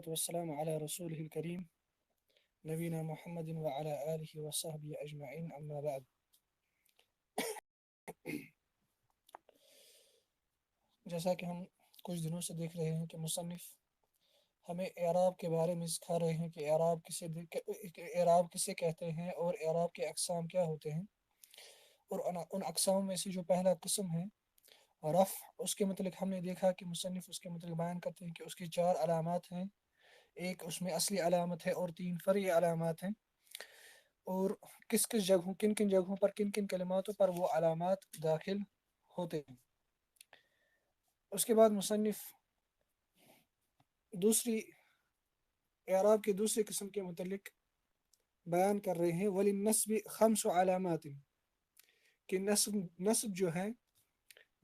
والسلام على رسوله الكريم نبینا محمد وعلى آلہ وصحبہ اجمعین اما بعد. جیسا کہ ہم کچھ دنوں سے دیکھ رہے ہیں کہ مصنف ہمیں اعراب کے بارے میں سکھا رہے ہیں کہ اعراب کسے کہتے ہیں اور اعراب کے اقسام کیا ہوتے ہیں، اور ان اقسام میں سے جو پہلا قسم ہے رفع، اس کے متعلق ہم نے دیکھا کہ مصنف اس کے متعلق بیان کرتے ہیں کہ اس کی 4 علامات ہیں. ایک اس میں اصلی علامت ہے اور 3 فرعی علامات ہیں، اور کن کن جگہوں پر کن کن کلماتوں پر وہ علامات داخل ہوتے ہیں. اس کے بعد مصنف اعراب کی دوسری قسم کے متعلق بیان کر رہے ہیں وَلِلنَّصْبِ 5 علامات، کہ نصب جو ہے،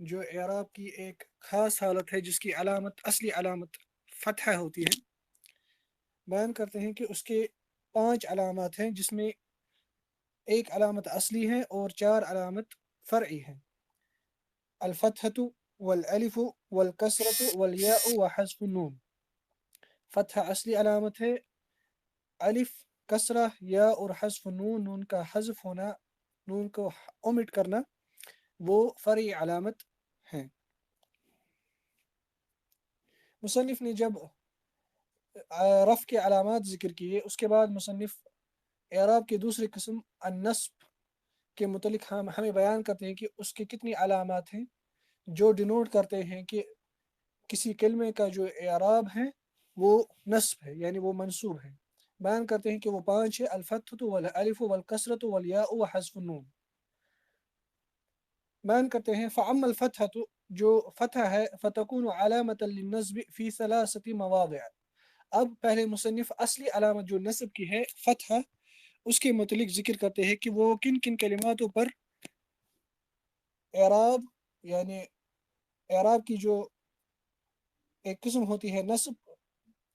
جو اعراب کی ایک خاص حالت ہے جس کی اصلی علامت فتحہ ہوتی ہے، بیان کرتے ہیں کہ اس کے 5 علامات ہیں، جس میں ایک علامت اصلی ہے اور 4 علامت فرعی ہے. الفتحۃ والالف والکسرۃ والیاء وحذف النون. فتحہ اصلی علامت ہے، الف، کسرہ، یا اور حذف نون، نون کا حذف ہونا، نون کو اومٹ کرنا، وہ فرعی علامت ہیں. مصنف نے جب رفع کے علامات ذکر کیے، اس کے بعد مصنف اعراب کی دوسری قسم النصب کے متعلق ہمیں بیان کرتے ہیں کہ اس کی کتنی علامات ہیں جو ڈینوٹ کرتے ہیں کہ کسی کلمے کا جو اعراب ہے وہ نصب ہے، یعنی وہ منصوب ہے. بیان کرتے ہیں کہ وہ 5 ہے: الفتحۃ والالف والکسرۃ والیاء وحذف النون. بیان کرتے ہیں فَأَمَّا الْفَتْحَةُ، جو فتح ہے، فَتَكُونُ عَلَامَةً لِلنَّصْبِ فِي 3 مواضع. اب پہلے مصنف اصلی علامت جو نصب کی ہے، فتح، اس کے متعلق ذکر کرتے ہیں کہ وہ کن کن کلماتوں پر اعراب، یعنی اعراب کی جو ایک قسم ہوتی ہے نصب،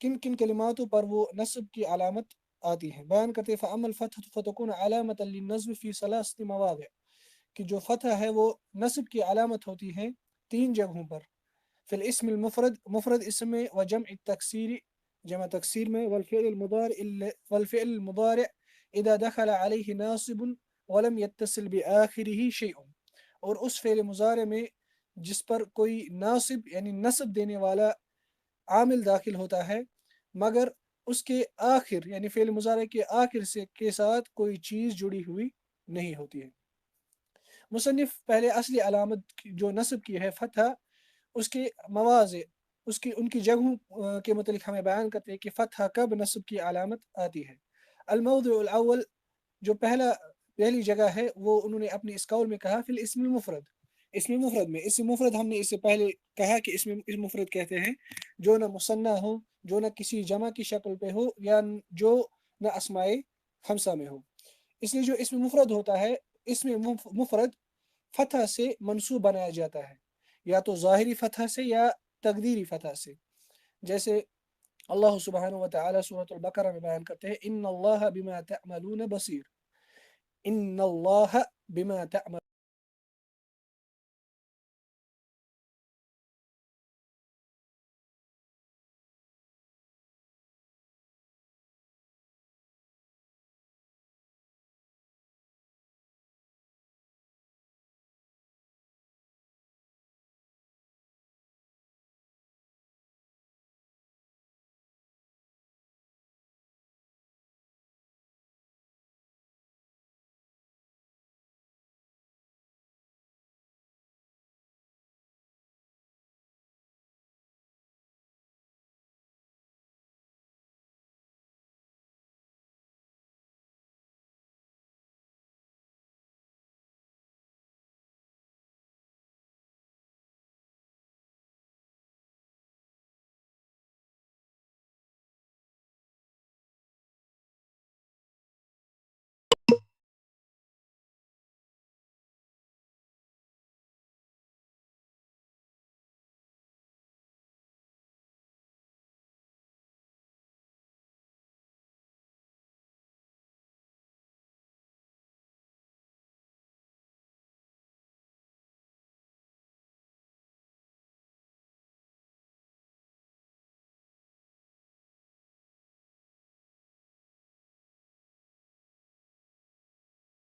کن کن کلماتوں پر وہ نصب کی علامت آتی ہے. بیان کرتے ہیں فَأَمَّا الْفَتْحَةُ فَتَكُونُ عَلَامَةً لِلنَّصْبِ فِي 3 مواضع، کہ جو فتح ہے وہ نصب کی علامت ہوتی ہے 3 جگہوں پر: فی الاسم المفرد، مفرد اسم میں، وجمع التکسیر، جمع تکسیر میں، والفعل المضارع اذا دخل علیہ ناصب ولم يتصل بآخرہ شیء، اور اس فعل مضارع میں جس پر کوئی ناصب یعنی نصب دینے والا عامل داخل ہوتا ہے مگر اس کے آخر یعنی فعل مضارع کے آخر کے ساتھ کوئی چیز جڑی ہوئی نہیں ہوتی ہے. مصنف پہلے اصلی علامت جو نصب کی ہے فتح، اس کے مواضع، ان کی جگہوں کے متعلق ہمیں بیان کرتے ہیں کہ فتح کب نصب کی علامت آتی ہے. الموضع الاول، جو پہلی جگہ ہے، وہ انہوں نے اپنی اس قول میں کہا فی الاسم المفرد، اسم مفرد میں. اسم مفرد ہم نے اس سے پہلے کہا کہ اسم مفرد کہتے ہیں جو نہ مثنیٰ ہو، جو نہ کسی جمع کی شکل پہ ہو، یا جو نہ اسماء خمسہ میں ہو. اس لیے جو اسم مفرد ہوتا ہے، اسم مفرد فتح سے منصوب بنایا جاتا ہے، یا تو ظاہری فتح سے یا تقدیری فتح سے. جیسے اللہ سبحانہ وتعالی سورۃ البقرہ میں بیان کرتے ہیں ان اللہ بما تعملون بصیر، ان اللہ بما تعملون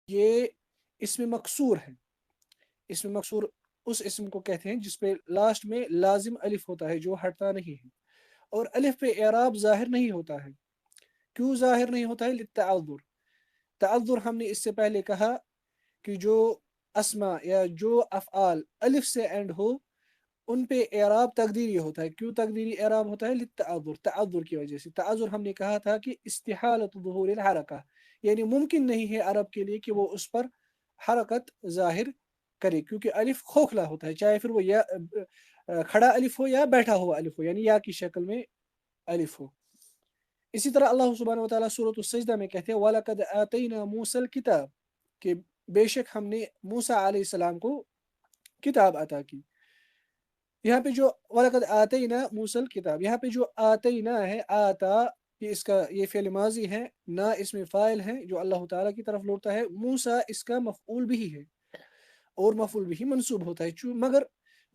یہ اسم مقصور ہے. اسم مقصور اس اسم کو کہتے ہیں جس پہ لاسٹ میں لازم الف ہوتا ہے جو ہٹتا نہیں ہے، اور الف پہ اعراب ظاہر نہیں ہوتا ہے. کیوں ظاہر نہیں ہوتا ہے؟ للتعذر. تعذر ہم نے اس سے پہلے کہا کہ جو اسما یا جو افعال الف سے اینڈ ہو ان پہ اعراب تقدیری ہوتا ہے. کیوں تقدیری اعراب ہوتا ہے؟ للتعذر، تعذر کی وجہ سے. تعذر ہم نے کہا تھا کہ استحالت ظہور الحرکہ، یعنی ممکن نہیں ہے عرب کے لیے کہ وہ اس پر حرکت ظاہر کرے، کیونکہ الف کھوکھلا ہوتا ہے، چاہے پھر وہ یا کھڑا الف ہو یا بیٹھا ہوا الف ہو، یعنی یا کی شکل میں الف ہو. اسی طرح اللہ سبحانہ و تعالیٰ سورۃ السجدہ میں کہتے ہیں وَلَقَدْ آتَيْنَا مُوسَى الْكِتَابَ، کہ بے شک ہم نے موسیٰ علیہ السلام کو کتاب عطا کی. یہاں پہ جو وَلَقَدْ آتَيْنَا مُوسَى الْكِتَابَ، یہاں پہ جو آتَيْنا ہے، آتا یہ فعل ماضی ہے، نا اس میں فاعل ہے جو اللہ تعالیٰ کی طرف لوٹتا ہے، موسیٰ اس کا مفعول بھی ہے اور مفعول بھی منصوب ہوتا ہے. مگر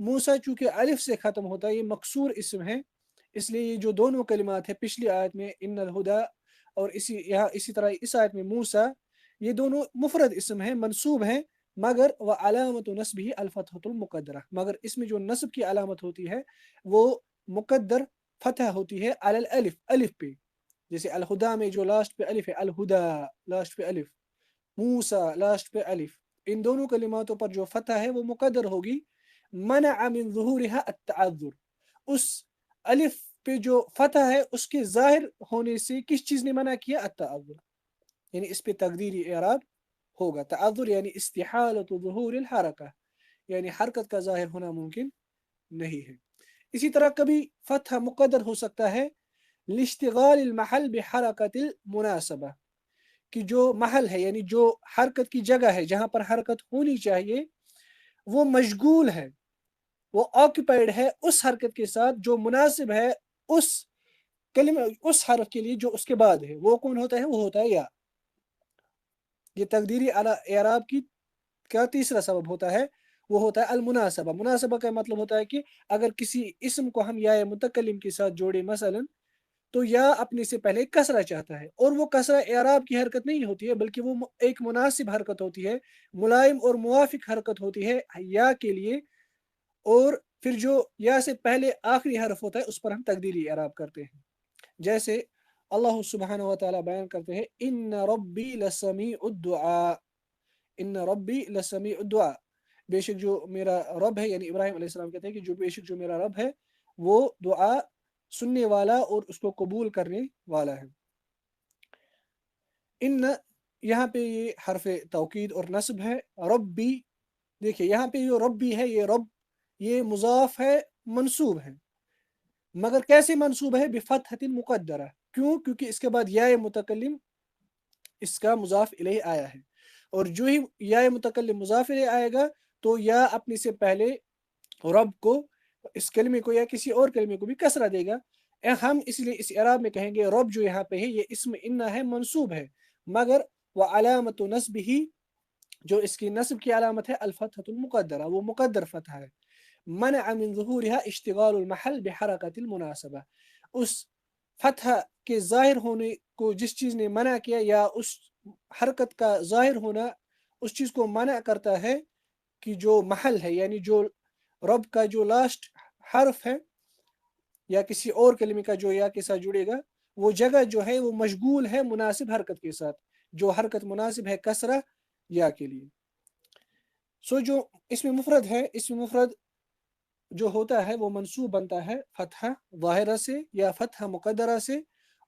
موسیٰ چونکہ الف سے ختم ہوتا ہے، یہ مقصور اسم ہے، اس لیے یہ جو دونوں کلمات ہیں پچھلی آیت میں ان الہدا اور اسی طرح اس آیت میں موسیٰ، یہ دونوں مفرد اسم ہیں، منصوب ہیں، مگر وعلامت نصبہ الفتحۃ المقدرہ، مگر اس میں جو نصب کی علامت ہوتی ہے وہ مقدر فتح ہوتی ہے علی الالف، الف پہ. جیسے الہدا میں جو لاسٹ پہ الف ہے، الہدا لاسٹ پہ الف، موسیٰ لاسٹ پہ الف، ان دونوں کلماتوں پر جو فتح ہے وہ مقدر ہوگی. منع من ظہورها التعذر، اس الف پہ جو فتح ہے اس کے ظاہر ہونے سے کس چیز نے منع کیا؟ التعذر، یعنی اس پہ تقدیری اعراب ہوگا. تعذر یعنی استحالت ظہور الحرکہ، یعنی حرکت کا ظاہر ہونا ممکن نہیں ہے. اسی طرح کبھی فتح مقدر ہو سکتا ہے لاشتغال المحل بحرکت المناسبہ، کہ جو محل ہے یعنی جو حرکت کی جگہ ہے جہاں پر حرکت ہونی چاہیے وہ مشغول ہے، وہ آکوپائڈ ہے اس حرکت کے ساتھ جو مناسب ہے اس کلمہ اس حرف کے لیے جو اس کے بعد ہے. وہ کون ہوتا ہے؟ وہ ہوتا ہے یا. یہ تقدیری اعراب کا تیسرا سبب ہوتا ہے، وہ ہوتا ہے المناسبہ. مناسبہ کا مطلب ہوتا ہے کہ اگر کسی اسم کو ہم یا متکلم کے ساتھ جوڑے مثلا تو یا اپنے سے پہلے کسرہ چاہتا ہے، اور وہ کسرہ اعراب کی حرکت نہیں ہوتی ہے بلکہ وہ ایک مناسب حرکت ہوتی ہے، ملائم اور موافق حرکت ہوتی ہے یا کے لیے، اور پھر جو یا سے پہلے آخری حرف ہوتا ہے اس پر ہم تقدیری اعراب کرتے ہیں. جیسے اللہ سبحانہ و تعالیٰ بیان کرتے ہیں ان ربی لسمیع الدعاء، ان ربی لسمیع الدعاء، بے شک جو میرا رب ہے، یعنی ابراہیم علیہ السلام کہتے ہیں کہ جو بے شک جو میرا رب ہے وہ دعا سننے والا اور اس کو قبول کرنے والا ہے. ان یہاں پہ یہ حرف توکید اور نصب ہے. ربی، دیکھیں یہاں پہ جو ربی ہے، یہ رب یہ مضاف ہے، منصوب ہے، مگر کیسے منصوب ہے؟ بفتحۃ مقدرہ. کیوں؟ کیونکہ اس کے بعد یا متکلم اس کا مضاف الیہ آیا ہے، اور جو ہی یا متکلم مضاف الیہ آئے گا تو یا اپنے سے پہلے رب کو، اس کلمے کو یا کسی اور کلمے کو بھی کسرہ دے گا. ہم اس لیے اس اعراب میں کہیں گے رب جو یہاں پہ ہے یہ اسم انہ ہے، منصوب ہے، مگر وعلامت نصبہ، جو اس کی نصب کی علامت ہے الفتحۃ المقدرہ، وہ مقدر فتح ہے. منع من ظہورها اشتغال المحل بحرکت المناسبہ، اس فتح کے ظاہر ہونے کو جس چیز نے منع کیا یا اس حرکت کا ظاہر ہونا اس چیز کو منع کرتا ہے کہ جو محل ہے، یعنی جو رب کا جو لاسٹ حرف ہے یا کسی اور کلمے کا جو یا کے ساتھ جڑے گا، وہ جگہ جو ہے وہ مشغول ہے مناسب حرکت کے ساتھ، جو حرکت مناسب ہے کسرہ یا کے لیے. جو اس میں مفرد ہے، اس میں مفرد جو ہوتا ہے وہ منصوب بنتا ہے فتحہ ظاہرہ سے یا فتحہ مقدرہ سے،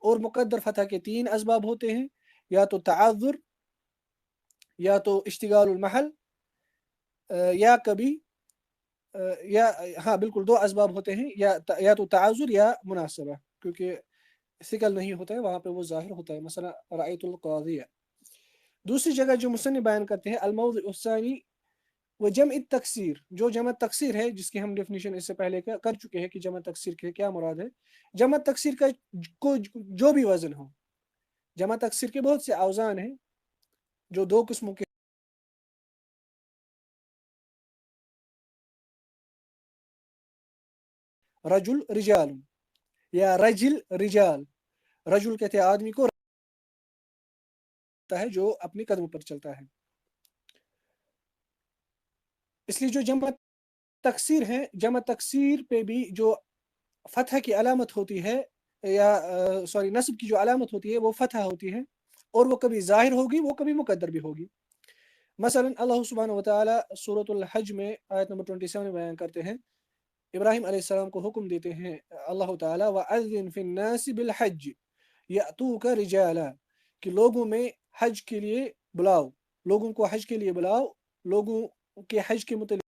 اور مقدر فتح کے تین اسباب ہوتے ہیں، یا تو تعذر، یا تو اشتغال المحل، یا کبھی یا ہاں بالکل دو اسباب ہوتے ہیں، یا تو تعذر یا مناسبہ، کیونکہ ثقل نہیں ہوتا ہے وہاں پہ وہ ظاہر ہوتا ہے. مثلا رأیت القاضیہ. دوسری جگہ جو مصنف بیان کرتے ہیں الموضع الثانی وہ جمع تکسیر، جو جمع تکسیر ہے جس کی ہم ڈیفینیشن اس سے پہلے کر چکے ہیں کہ جمع تکسیر کے کیا مراد ہے. جمع تکسیر کا جو بھی وزن ہو، جمع تکسیر کے بہت سے اوزان ہیں جو دو قسموں کے رجل رجال یا رجل رجال. رجل کہتے ہیں آدمی کو ہے جو اپنے قدم پر چلتا ہے، اس لیے جو جمع تکسیر ہے، جمع تکسیر پہ بھی جو فتح کی علامت ہوتی ہے، یا سوری نصب کی جو علامت ہوتی ہے وہ فتح ہوتی ہے، اور وہ کبھی ظاہر ہوگی، وہ کبھی مقدر بھی ہوگی۔ مثلا اللہ سبحانہ وتعالی سورۃ الحج میں آیت نمبر 27 میں بیان کرتے ہیں، ابراہیم علیہ السلام کو حکم دیتے ہیں اللہ تعالیٰ وَأَذِّن فِي النَّاسِ بِالْحَجِّ يَأْتُوكَ رِجَالًا، کہ لوگوں میں حج کے لیے بلاؤ، لوگوں کو حج کے لیے بلاؤ، لوگوں کے حج کے متعلق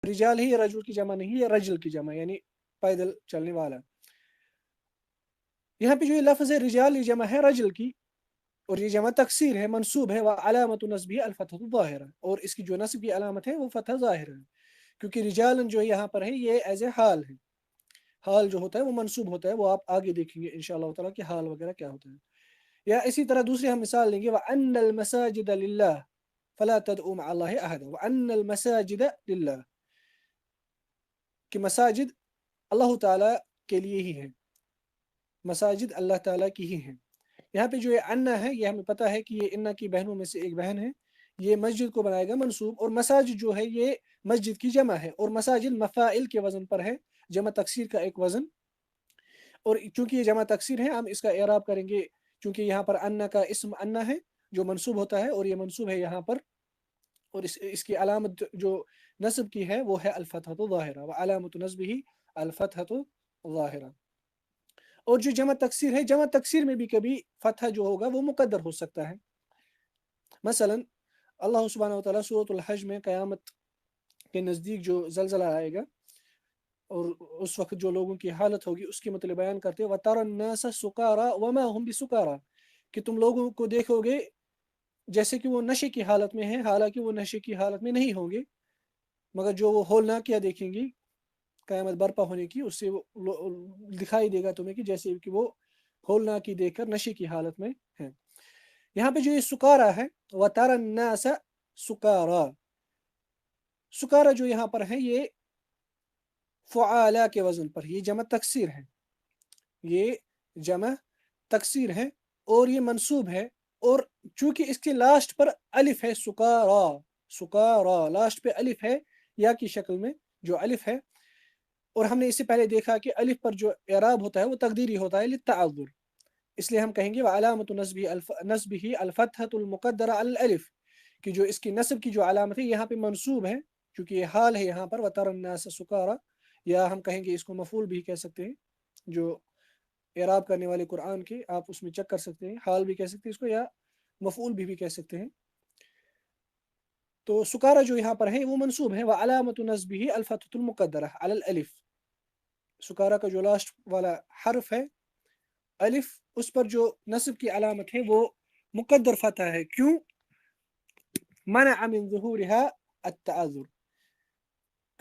رجال ہی رجل کی جمع نہیں ہے، رجل کی جمع یعنی پیدل چلنے والا۔ یہاں پہ جو یہ لفظ ہے رجال، یہ جمع ہے رجل کی، اور یہ جمع تکسیر ہے، منصوب ہے، وعلامت نصبہ الفتحۃ الظاہرہ، اور اس کی جو نصب کی علامت ہے وہ فتح ظاہر ہے، کیونکہ رجال جو یہاں پر ہے یہ ایز اے حال ہے، حال جو ہوتا ہے وہ منصوب ہوتا ہے، وہ آپ آگے دیکھیں گے انشاءاللہ تعالیٰ کہ حال وغیرہ کیا ہوتا ہے۔ یا اسی طرح دوسری ہم مثال لیں گے وَأَنَّ الْمَسَاجِدَ لِلَّهِ فَلَا تَدْعُوا مَعَ اللَّهِ أَحَدًا، وَأَنَّ الْمَسَاجِدَ لِلَّهِ، کہ مساجد اللہ تعالیٰ کے لیے ہی ہیں، مساجد اللہ تعالیٰ کی ہی ہیں۔ یہاں پہ جو یہ انا ہے، یہ ہمیں پتہ ہے کہ یہ انا کی بہنوں میں سے ایک بہن ہے، یہ مسجد کو بنائے گا منصوب، اور مساجد جو ہے یہ مسجد کی جمع ہے، اور مساجد مفاعل کے وزن پر ہے، جمع تکسیر کا ایک وزن، اور چونکہ یہ جمع تکسیر ہے ہم اس کا اعراب کریں گے، چونکہ یہاں پر انا کا اسم انا ہے جو منصوب ہوتا ہے، اور یہ منصوب ہے یہاں پر، اور اس کی علامت جو نصب کی ہے وہ ہے الفتحۃ الظاہرہ، وعلامت نصبہ الفتحۃ الظاہرہ۔ اور جو جمع تکسیر ہے، جمع تکسیر میں بھی کبھی فتح جو ہوگا وہ مقدر ہو سکتا ہے۔ مثلا اللہ سبحانہ وتعالیٰ سورۃ الحج میں قیامت کے نزدیک جو زلزلہ آئے گا اور اس وقت جو لوگوں کی حالت ہوگی اس کے متعلق بیان کرتے ہیں وَتَرَى النَّاسَ سُكَارَى وَمَا هُمْ بِسُكَارَى، کہ تم لوگوں کو دیکھو گے جیسے کہ وہ نشے کی حالت میں ہیں، حالانکہ وہ نشے کی حالت میں نہیں ہوں گے، مگر جو وہ ہولناکیاں دیکھیں گی قیامت برپا ہونے کی، اس سے وہ دکھائی دے گا تمہیں کہ جیسے کہ وہ ہولناکی دیکھ کر نشے کی حالت میں ہیں۔ یہاں پہ جو یہ سکارا ہے وَتَرَى النَّاسَ سُكَارَى، سکارا جو یہاں پر ہے یہ فعالا کے وزن پر، یہ جمع تکسیر ہے، یہ جمع تکسیر ہے، اور یہ منصوب ہے، اور چونکہ اس کے لاسٹ پر الف ہے، سکارا، سکارا لاسٹ پہ الف ہے یا کی شکل میں جو الف ہے، اور ہم نے اس سے پہلے دیکھا کہ الف پر جو اعراب ہوتا ہے وہ تقدیری ہوتا ہے للتعذر، اس لیے ہم کہیں گے وعلامت نصبہ الفتحۃ المقدرہ علی الالف، کہ جو اس کی نصب کی جو علامت ہے یہاں پہ منصوب ہے، کیونکہ یہ حال ہے یہاں پر وَتَرَى النَّاسَ سُكَارَى، یا ہم کہیں گے اس کو مفعول بھی کہہ سکتے ہیں، جو اعراب کرنے والے قرآن کے آپ اس میں چیک کر سکتے ہیں، حال بھی کہہ سکتے ہیں اس کو، یا مفعول بھی کہہ سکتے ہیں۔ تو سکارا جو یہاں پر ہے وہ منصوب ہے، وعلامت نصبہ الفتحۃ المقدرہ علی الالف، سکارا کا جو لاسٹ والا حرف ہے الف، اس پر جو نصب کی علامت ہے وہ مقدر فتح ہے، کیوں؟ منع من ظہورها التعذر،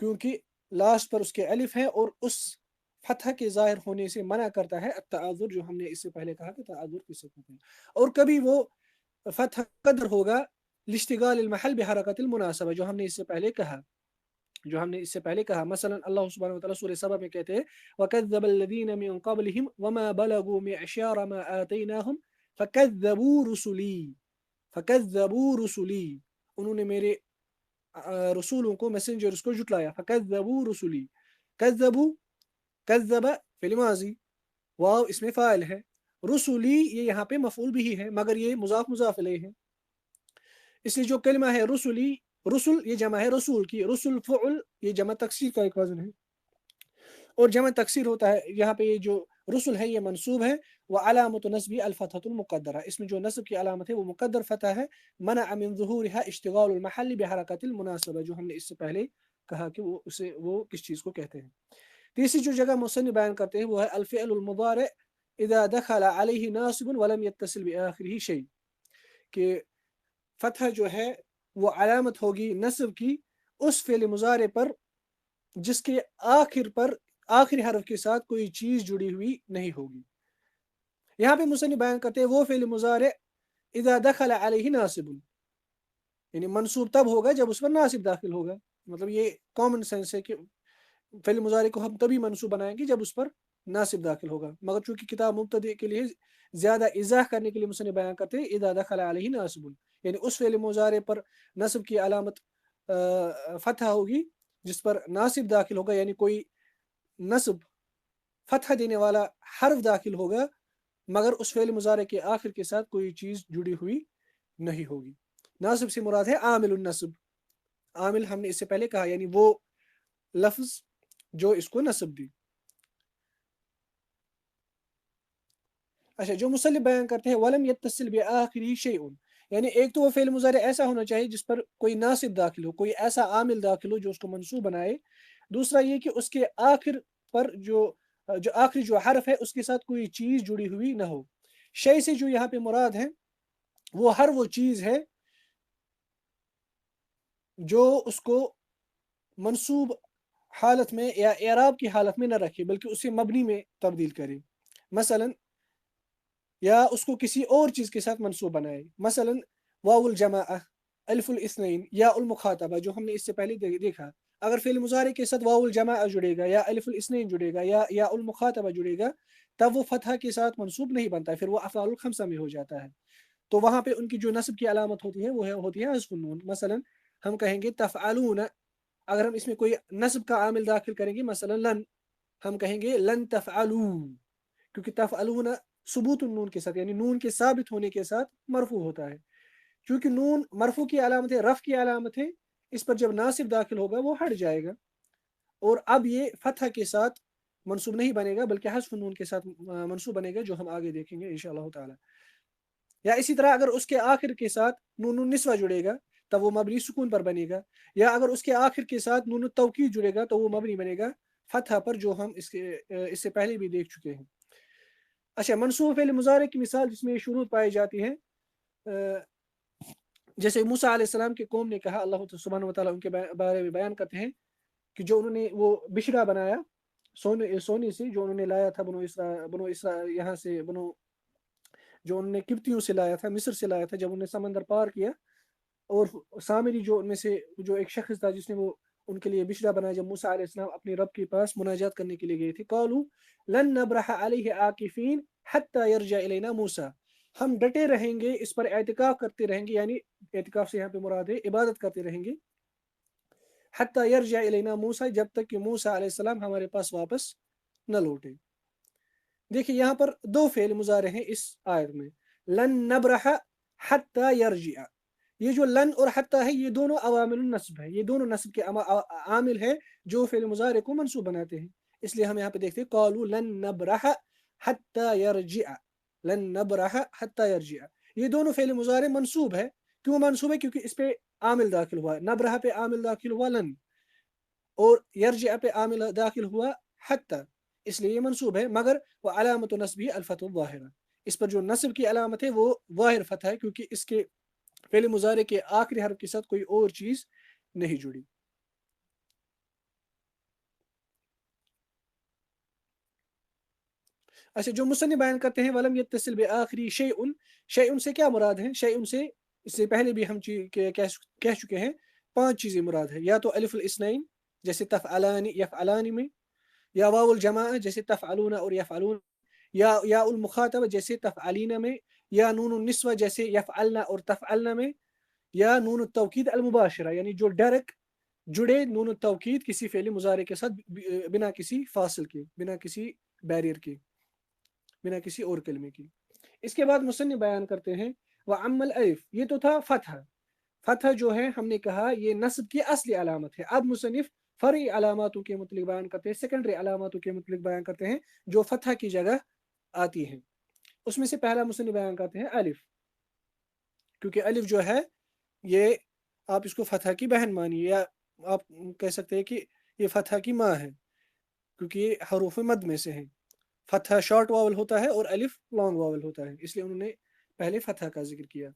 کیونکہ لاسٹ پر اس کے الف ہے اور اس فتح کے ظاہر ہونے سے منع کرتا ہے التعذر، جو ہم نے اس سے پہلے کہا کہ تعذر کسے کہتے ہیں، اور کبھی وہ فتح قدر ہوگا لاشتغال المحل بحرکت المناسبہ، جو ہم نے اس سے پہلے کہا، مثلا اللہ سبحانہ وتعالیٰ سورہ سبا میں کہتے ہیں وَكَذَّبَ الَّذِينَ مِن قَبْلِهِمْ وَمَا بَلَغُوا مِعْشَارَ مَا آتَيْنَاهُمْ فَكَذَّبُوا رُسُلِي، انہوں نے میرے رسولوں کو، میسنجرز کو جھٹلایا، فَكَذَّبُوا رُسُلِي، کذبوا، کذب فعل ماضی، واو اس میں فاعل ہے، رسولی یہ یہاں پہ مفعول بھی ہے، مگر یہ مضاف مضاف الیہ ہے، اس لیے جو کلمہ ہے رسولی، رسول یہ جمع ہے رسول کی، رسول فعل یہ جمع تکسیر کا ایک وزن ہے، اور جمع تکسیر ہوتا ہے یہاں پہ یہ جو رسول ہے یہ منصوب ہے، وعلامت نصبہ الفتحۃ المقدرہ، اس میں جو نصب کی علامت ہے وہ مقدر فتح ہے، منع من ظہورها اشتغال المحل بحرکت المناسبہ، جو ہم نے اس سے پہلے کہا کہ وہ کس چیز کو کہتے ہیں۔ تیسری جو جگہ مصنف بیان کرتے ہیں وہ ہے الفعل المضارع اذا دخل علیہ ناصب ولم يتصل بآخرہ شیء، کہ فتح جو ہے وہ علامت ہوگی نصب کی اس فعل مضارع پر جس کے آخری حرف کے ساتھ کوئی چیز جڑی ہوئی نہیں ہوگی۔ یہاں پہ مصنف بیان کرتے ہیں وہ فعل مضارع اذا دخل علیہ ناصب، یعنی منصوب تب ہوگا جب اس پر ناصب داخل ہوگا، مطلب یہ کامن سینس ہے کہ فعل مضارع کو ہم تبھی منصوب بنائیں گے جب اس پر ناصب داخل ہوگا، مگر چونکہ کتاب مبتدی کے لیے زیادہ ایضاح کرنے کے لیے مصنف بیان کرتے ہیں اذا دخل علیہ ناصب، یعنی اس فعل مضارع پر نصب کی علامت فتح ہوگی جس پر ناصب داخل ہوگا، یعنی کوئی نصب فتح دینے والا حرف داخل ہوگا مگر اس فعل مضارع کے آخر کے ساتھ کوئی چیز جڑی ہوئی نہیں ہوگی۔ ناصب سے مراد ہے عامل النصب، عامل ہم نے اس سے پہلے کہا یعنی وہ لفظ جو اس کو نصب دی۔ اچھا، جو مصنف بیان کرتے ہیں ولم یتصل بآخری شیء، یعنی ایک تو وہ فعل مضارع ایسا ہونا چاہیے جس پر کوئی ناصب داخل ہو، کوئی ایسا عامل داخل ہو جو اس کو منصوب بنائے، دوسرا یہ کہ اس کے آخر پر جو آخری جو حرف ہے اس کے ساتھ کوئی چیز جڑی ہوئی نہ ہو۔ شیء سے جو یہاں پہ مراد ہے وہ ہر وہ چیز ہے جو اس کو منصوب حالت میں یا اعراب کی حالت میں نہ رکھے بلکہ اسے مبنی میں تبدیل کرے، مثلا یا اس کو کسی اور چیز کے ساتھ منصوب بنائے، مثلا واو الجماعہ، الف الاثنین، یا المخاطبہ جو ہم نے اس سے پہلے دیکھا، اگر فعل مضارع کے ساتھ واو الجماعہ جڑے گا یا الف الاثنین جڑے گا یا المخاطبہ جڑے گا تب وہ فتح کے ساتھ منصوب نہیں بنتا، پھر وہ افعال الخمسہ میں ہو جاتا ہے، تو وہاں پہ ان کی جو نصب کی علامت ہوتی ہے وہ ہوتی ہے حذف النون۔ مثلا ہم کہیں گے تفعلون، اگر ہم اس میں کوئی نصب کا عامل داخل کریں گے مثلا لن، ہم کہیں گے لن تفعلوا، کیونکہ تفعلون ثبوت النون کے ساتھ یعنی نون کے ثابت ہونے کے ساتھ مرفوع ہوتا ہے، کیونکہ نون مرفوع کی علامت ہے، رفع کی علامت ہے، اس پر جب ناصب داخل ہوگا وہ ہٹ جائے گا، اور اب یہ فتح کے ساتھ منصوب نہیں بنے گا بلکہ حذف النون کے ساتھ منصوب بنے گا، جو ہم آگے دیکھیں گے انشاءاللہ تعالی۔ یا اسی طرح اگر اس کے آخر کے ساتھ نون النسوہ جڑے گا تب وہ مبنی سکون پر بنے گا، یا اگر اس کے آخر کے ساتھ نون التوکید جڑے گا تو وہ مبنی بنے گا فتح پر، جو ہم اس سے پہلے بھی دیکھ چکے ہیں۔ اچھا، منصوب فعل مضارع کی مثال جس میں شروط پائی جاتی ہے، جیسے موسیٰ علیہ السلام کی قوم نے کہا، اللہ سبحانہ وتعالیٰ ان کے بارے میں بیان کرتے ہیں کہ جو انہوں نے وہ بشرا بنایا سونے سے، جو انہوں نے لایا تھا بنو اسرائیل یہاں سے جو انہوں نے قبطیوں سے لایا تھا، مصر سے لایا تھا، جب انہوں نے سمندر پار کیا، اور سامری جو ان میں سے جو ایک شخص تھا جس نے وہ ان کے لیے بشرا بنایا، جب موسیٰ علیہ السلام اپنے رب کے پاس مناجات کرنے کے لیے گئے تھے، قالوا لن نبرح علیہ عاکفین حتی یرجع الینا موسیٰ، ہم ڈٹے رہیں گے اس پر اعتکاف کرتے رہیں گے، یعنی اعتکاف سے یہاں پہ مراد ہے عبادت کرتے رہیں گے، حتی یرجع الینا موسیٰ، جب تک کہ موسیٰ علیہ السلام ہمارے پاس واپس نہ لوٹے۔ دیکھیں یہاں پر دو فعل مضارع ہیں اس آیت میں، لن نبرح حتی یرجع، یہ جو لن اور حتی ہے یہ دونوں عوامل النصب ہے، یہ دونوں نصب کے عامل ہے جو فعل مضارع کو منصوب بناتے ہیں، اس لیے ہم یہاں پہ دیکھتے ہیں قالوا لن نبرح حتی یرجع، لن نبرح حتی یرجع، یہ دونوں فعل مضارع منصوب ہے، کیوں منصوب ہے؟ کیونکہ اس پہ عامل داخل ہوا، نبرح پہ عامل داخل ہوا لن، اور یرجع پہ عامل داخل ہوا حتی، اس لیے یہ منصوب ہے، مگر وہ علامت نصبی الفتح الظاہرہ، اس پر جو نصب کی علامت ہے وہ ظاہر فتح ہے، کیونکہ اس کے فعل مضارع کے آخری حرف کے ساتھ کوئی اور چیز نہیں جڑی۔ اچھا، جو مصنف بیان کرتے ہیں ولم یتصل بآخری شیء، شیء سے کیا مراد ہے؟ شیء سے اس سے پہلے بھی ہم کہہ چکے ہیں 5 چیزیں مراد ہے، یا تو الف الاثنین جیسے تفعلان یفعلان میں، یا واو الجماعہ جیسے تفعلون اور یفعلون، یا المخاطبہ جیسے تفعلین میں، یا نون النسوہ جیسے یفعلن اور تفعلن میں، یا نون التوکید المباشرہ یعنی جو ڈائریکٹ جڑے نون التوکید کسی فعل مضارع کے ساتھ بنا کسی فاصل کے، بنا کسی بیریئر کے، بنا کسی اور کلمے کی۔ اس کے بعد مصنف بیان کرتے ہیں وعم الالف، یہ تو تھا فتح، فتح جو ہے ہم نے کہا یہ نصب کی اصلی علامت ہے، اب مصنف فرعی علاماتوں کے متعلق بیان کرتے ہیں، سیکنڈری علاماتوں کے متعلق بیان کرتے ہیں جو فتح کی جگہ آتی ہیں۔ اس میں سے پہلا مصنف بیان کرتے ہیں الف، کیونکہ الف جو ہے یہ آپ اس کو فتح کی بہن مانیے، یا آپ کہہ سکتے ہیں کہ یہ فتح کی ماں ہے، کیونکہ یہ حروف مد میں سے ہیں، فتح شارٹ واول ہوتا ہے اور الف لانگ واول ہوتا ہے، اس لیے انہوں نے پہلے فتح کا ذکر کیا۔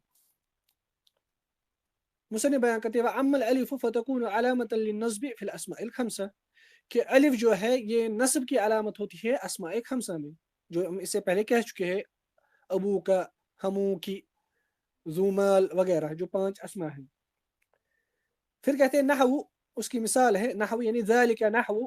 مصنف بیان کرتے ہیں وَأَمَّا الْأَلِفُ فَتَكُونُ عَلَامَةً لِلنَّصْبِ فِي الْأَسْمَاءِ الْخَمْسَةِ، کہ الف جو ہے یہ نصب کی علامت ہوتی ہے اسماء خمسہ میں، جو ہم اس سے پہلے کہہ چکے ہیں، ابو کا، ہمو کی، زومال وغیرہ جو 5 اسماء ہیں۔ پھر کہتے ہیں نحو، اس کی مثال ہے نحو یعنی ذالک نحو،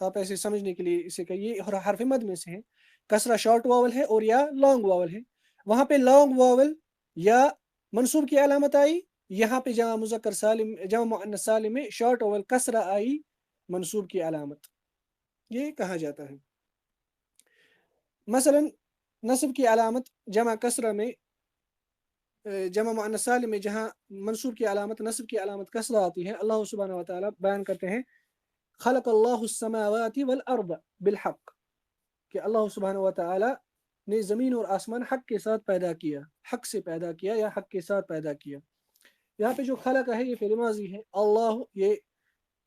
آپ ایسے سمجھنے کے لیے اسے کہیے حرف مد میں سے ہے، کسرہ شارٹ واول ہے اور یا لانگ واول ہے، وہاں پہ لانگ واول یا منصوب کی علامت آئی، یہاں پہ جمع مذکر سالم جمع مؤنث سالم میں شارٹ واول کسرہ آئی منصوب کی علامت، یہ کہا جاتا ہے۔ مثلا نصب کی علامت جمع کسرہ میں جمع مؤنث سالم میں جہاں منصوب کی علامت نصب کی علامت کسرہ آتی ہے، اللہ سبحانہ و تعالیٰ بیان کرتے ہیں خلق اللہ السماوات والارض بالحق، کہ اللہ سبحانہ و تعالیٰ نے زمین اور آسمان حق کے ساتھ پیدا کیا، حق سے پیدا کیا یا حق کے ساتھ پیدا کیا۔ یہاں پہ جو خلق ہے یہ فعل ماضی ہے، اللہ یہ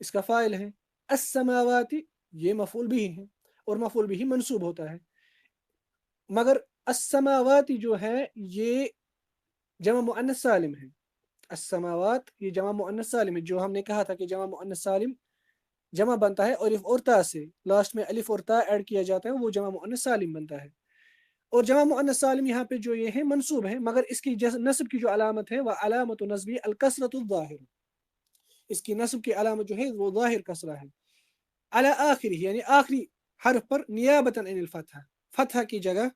اس کا فاعل ہے، السماوات یہ مفعول بھی ہے اور مفعول بھی منصوب ہوتا ہے، مگر السماوات جو ہے یہ جمع مؤنث سالم ہے، السماوات یہ جمع مؤنث سالم ہے، جو ہم نے کہا تھا کہ جمع مؤنث سالم جمع بنتا ہے الف اور تا سے، لاسٹ میں الف اور تا ایڈ کیا جاتا ہے وہ جمع مؤنث سالم بنتا ہے، اور جمع مؤنث سالم یہاں پہ جو یہ ہے منصوب ہے، مگر اس کی نصب کی جو علامت ہے وہ علامت نصبی الکسرۃ الظاہر، اس کی نصب کی علامت جو ہے وہ ظاہر کسرہ ہے، علی آخری یعنی آخری حرف پر نیابتا عن الفتحہ، فتحہ کی جگہ،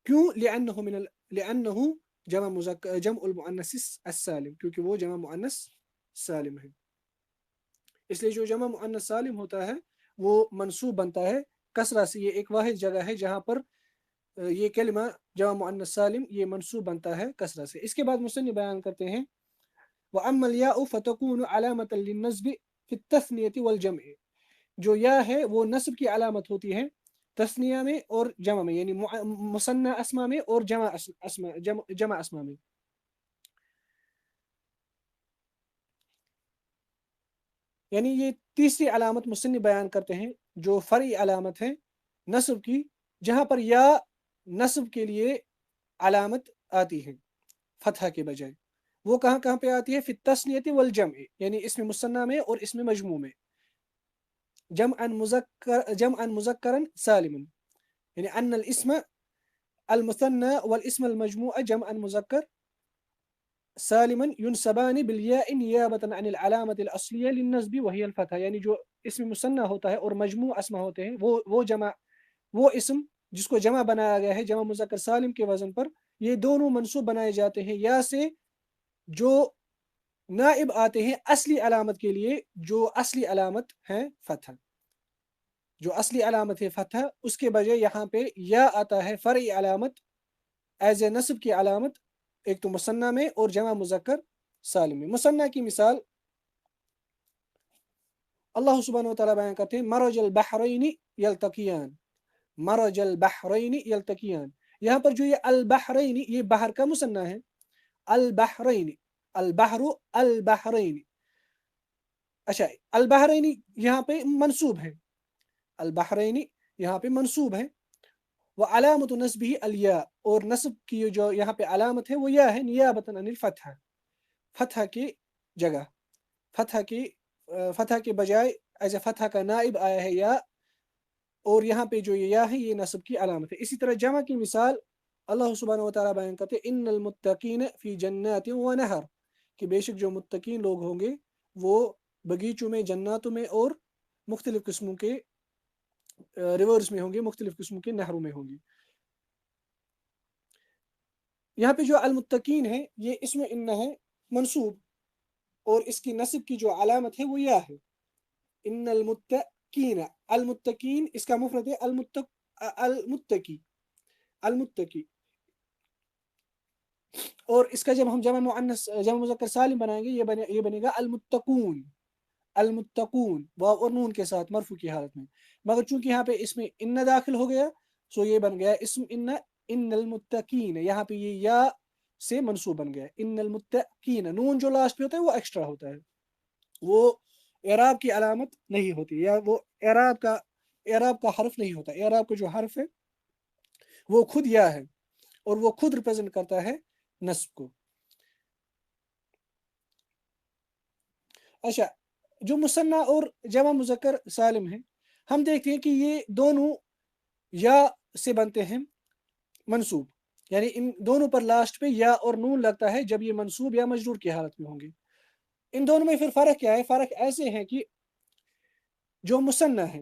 کیوں؟ لأنہ جمع المؤنث السالم، کیونکہ وہ جمع مؤنث سالم ہے، اس لیے جو جمع مؤنث سالم ہوتا ہے وہ منصوب بنتا ہے کسرہ سے، یہ ایک واحد جگہ ہے جہاں پر یہ کلمہ جمع مؤنث سالم یہ منصوب بنتا ہے کسرہ سے۔ اس کے بعد مصنف بیان کرتے ہیں وَأَمَّا الْيَاءُ فَتَكُونُ عَلَامَةً لِلنَّصْبِ فِي التَّثْنِيَةِ وَالْجَمْعِ، جو یا ہے وہ نصب کی علامت ہوتی ہے تثنیہ میں اور جمع میں، یعنی مثنی اسما میں اور جمع اسما میں۔ یعنی یہ تیسری علامت مصنف بیان کرتے ہیں جو فرعی علامت ہے نصب کی، جہاں پر یا نصب کے لیے علامت آتی ہے فتحہ کے بجائے، وہ کہاں کہاں پہ آتی ہے؟ فی التثنیۃ والجمع، یعنی اس میں مثنی میں اور اس میں مجموع میں، جمعا مذکرا سالما، یعنی ان الاسم المثنى والاسم المجموع جمعا مذکر سالما ينسبان بالياء نيابة عن العلامة الأصلية للنصب وهي الفتحة، یعنی جو اسم مثنى ہوتا ہے اور مجموع اسما ہوتے ہیں وہ اسم جس کو جمع بنایا گیا ہے جمع مذکر سالم کے وزن پر، یہ دونوں منصوب بنائے جاتے ہیں یا سے، جو نائب آتے ہیں اصلی علامت کے لیے، جو اصلی علامت ہے فتح، جو اصلی علامت ہے فتح، اس کے بجائے یہاں پہ یا آتا ہے فرعی علامت ایز اے نصب کی علامت، ایک تو مثنی میں اور جمع مذکر سالم میں۔ مثنی کی مثال اللہ سبحانہ وتعالیٰ بیان کرتے ہیں مرج البحرین یلتقیان، مرج البحرین یلتقیان، یہاں پر جو یہ البحرین یہ بحر کا مثنی ہے، البحرین، البحر البحرین، اچھا البحرین یہاں پہ منصوب ہے، البحرین یہاں پہ منصوب ہے، وعلامت نصبہ الیاء، اور نصب کی جو یہاں پہ علامت ہے وہ یا ہے نیابۃ عن الفتحہ، فتحہ کی جگہ، فتحہ کے بجائے ایسے فتحہ کا نائب آیا ہے یا، اور یہاں پہ جو یہ یا ہے یہ نصب کی علامت ہے۔ اسی طرح جمع کی مثال اللہ سبحانہ وتعالیٰ بیان کرتے ہیں ان المتقین فی جنات ونہر، کہ بے شک جو متقین لوگ ہوں گے وہ بغیچوں میں، جناتوں میں اور مختلف قسموں کے ریورز میں ہوں گے، مختلف قسموں کے نہروں میں ہوں گے۔ یہاں پہ جو المتقین ہے یہ اسم ان ہے منصوب، اور اس کی نصب کی جو علامت ہے وہ یا ہے، ان المتقین، المتقین اس کا مفرد ہے المتقی، المتقی، اور اس کا جب ہم جمع مذکر سالم بنائیں گے یہ بنے گا المتقون، المتقون واو اور نون کے ساتھ مرفوع کی حالت میں، مگر چونکہ یہاں پہ اس میں ان داخل ہو گیا سو یہ بن گیا اسم ان المتقین، یہاں پہ یہ یا سے منصوب بن گیا ان المتقین، نون جو لاسٹ پہ ہوتا ہے وہ ایکسٹرا ہوتا ہے، وہ اعراب کی علامت نہیں ہوتی، یا وہ اعراب کا حرف نہیں ہوتا، اعراب کا جو حرف ہے وہ خود یا ہے اور وہ خود ریپرزینٹ کرتا ہے نصب کو۔ اچھا جو مثنی اور جمع مذکر سالم ہیں، ہم دیکھتے ہیں کہ یہ دونوں یا سے بنتے ہیں منصوب، یعنی ان دونوں پر لاسٹ پہ یا اور نون لگتا ہے جب یہ منصوب یا مجرور کی حالت میں ہوں گے۔ ان دونوں میں پھر فرق کیا ہے؟ فرق ایسے ہے کہ جو مثنی ہے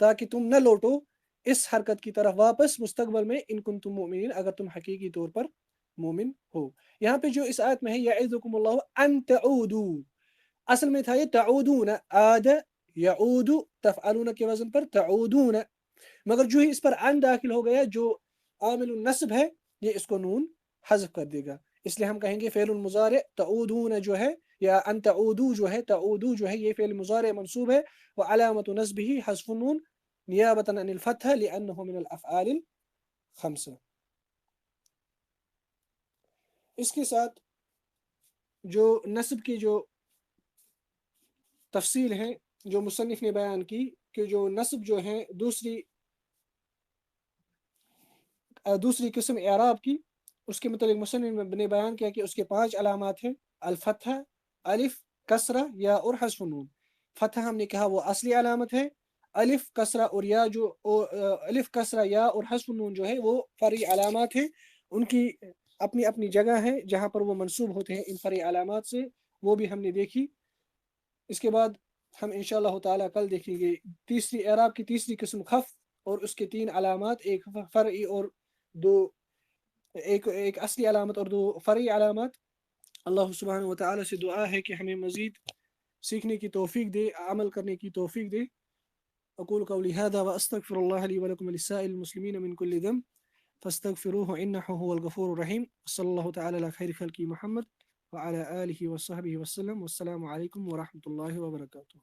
تاکہ تم نہ لوٹو اس حرکت کی طرف واپس مستقبل میں ان کنتم مؤمنین، اگر تم حقیقی طور پر مومن ہو۔ یہاں پہ جو اس آیت میں ہے یعظکم اللہ ان تعودوا، اصل میں تھا یہ تعودون، عاد یعود تفعلون کے وزن پر تعودون، مگر جو ہی اس پر ان داخل ہو گیا جو عامل النصب ہے یہ اس کو نون حذف کر دے گا، اس لیے ہم کہیں گے فعل المضارع تعودون جو ہے یا ان تعودو جو ہے، تعودو جو ہے یہ فعل مضارع منصوب ہے، وعلامت نصبه حذف النون نیابة عن الفتح لأنه من الافعال الخمسة۔ اس کے ساتھ جو نصب کی جو تفصیل ہے جو مصنف نے بیان کی کہ جو نصب جو ہے دوسری قسم اعراب کی، اس کے متعلق مصنف نے بیان کیا کہ اس کے 5 علامات ہیں: الفتحہ، الف، کسرہ، یا اور حذف نون۔ فتح ہم نے کہا وہ اصلی علامت ہے، الف کسرہ اور یا الف کسرہ یا اور حذف نون جو ہے وہ فرعی علامات ہیں، ان کی اپنی اپنی جگہ ہے جہاں پر وہ منصوب ہوتے ہیں ان فرعی علامات سے، وہ بھی ہم نے دیکھی۔ اس کے بعد ہم انشاءاللہ تعالی کل دیکھیں گے تیسری اعراب کی تیسری قسم خفض اور اس کے 3 علامات، ایک فرعی اور دو ایک اصلی علامت اور 2 فرعی علامات۔ اللہ سبحانہ و تعالی سے دعا ہے کہ ہمیں مزید سیکھنے کی توفیق دے، عمل کرنے کی توفیق دے۔ اقول قولی هذا واستغفر الله لي ولكم ولسائر المسلمين من كل ذنب فاستغفروه انه هو الغفور الرحيم، صلى الله تعالى على خير خلق محمد وعلى آله وصحبه وسلم، والسلام عليكم ورحمة الله وبركاته۔